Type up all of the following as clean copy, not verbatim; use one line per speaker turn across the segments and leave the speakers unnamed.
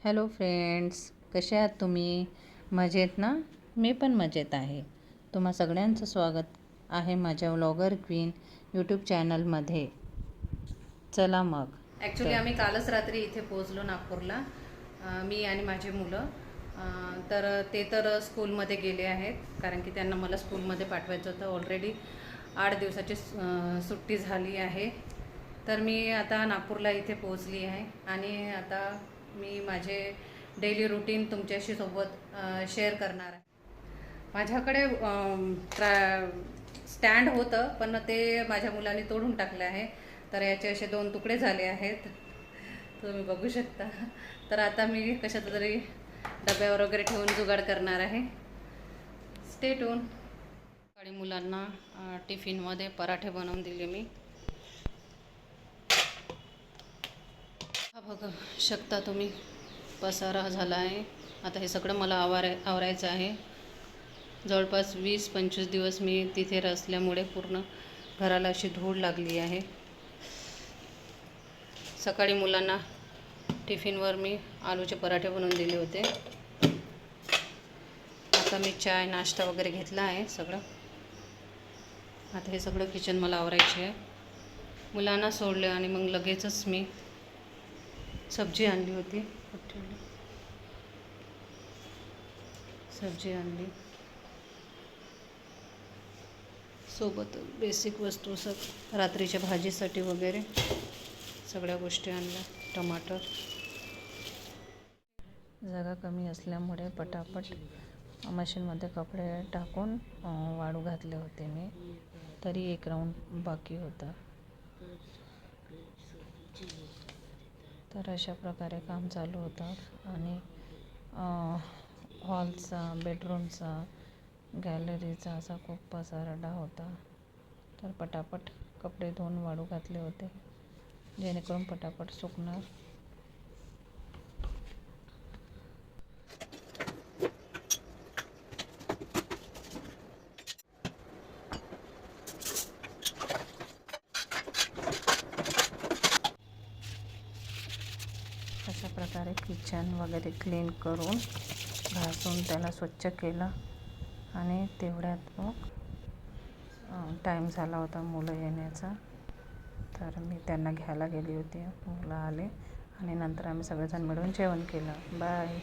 Hello friends, कसे आहात तुम्ही? मजेत ना? मी पण मजेत आहे. तुम्हा सगळ्यांचं स्वागत आहे माझ्या व्लॉगर क्वीन यूट्यूब चॅनलमध्ये. चला मग.
ॲक्च्युली आम्ही कालच रात्री इथे पोहोचलो नागपूरला, मी आणि माझी मुलं. तर ते तर स्कूलमध्ये गेले आहेत, कारण की त्यांना मला स्कूलमध्ये पाठवायचं होतं. ऑलरेडी 8 दिवसाची सुट्टी झाली आहे. तर मी आता नागपूरला इथे पोहोचली आहे आणि आता मी माझे डेली रूटीन तुमच्याशी सोबत शेअर करणार आहे. माझ्याकडे स्टँड होतं, पण ते माझ्या मुलांनी तोडून टाकलं आहे. तर याचे असे 2 तुकडे झाले आहेत, तुम्ही बघू शकता. तर आता मी कशात तरी डब्यावर वगैरे ठेवून जुगाड करणार आहे. Stay tune. सकाळी मुलांना टिफिनमध्ये पराठे बनवून दिले मी. हा बघू शकता तुम्ही, पसारा झाला आहे. आता हे सगळं मला आवरायचं आहे. जवळपास 20-25 दिवस मी तिथे असल्यामुळे पूर्ण घराला अशी धूळ लागली आहे. सकाळी मुलांना टिफिनवर मी आलूचे पराठे बनवून दिले होते. आता मी चाय नाश्ता वगैरे घेतला आहे सगळं. आता हे सगळं किचन मला आवरायचे आहे. मुलांना सोडले आणि मग लगेचच मी सब्जी आणली होती. सब्जी आणली, सोबत बेसिक वस्तू रात्रीच्या भाजीसाठी वगैरे सगळ्या गोष्टी आणल्या. टमाटर. जागा कमी असल्यामुळे पटापट मशीनमध्ये कपडे टाकून वाळू घातले होते मी. तरी एक राऊंड बाकी होता. तर अशा प्रकारे काम चालू होतं आणि हॉलचा, बेडरूमचा, गॅलरीचा असा खूप पसारडा होता. तर पटापट कपडे धुवून वाळू घातले होते, जेणेकरून पटापट सुकणार. अशा प्रकारे किचन वगैरे क्लीन करून घासून त्याला स्वच्छ केलं आणि तेवढ्यात मग टाईम झाला होता मुलं येण्याचा. तर मी त्यांना घ्यायला गेली होती. मुलं आले आणि नंतर आम्ही सगळेजण मिळून जेवण केलं. बाय,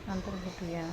नंतर भेटूया.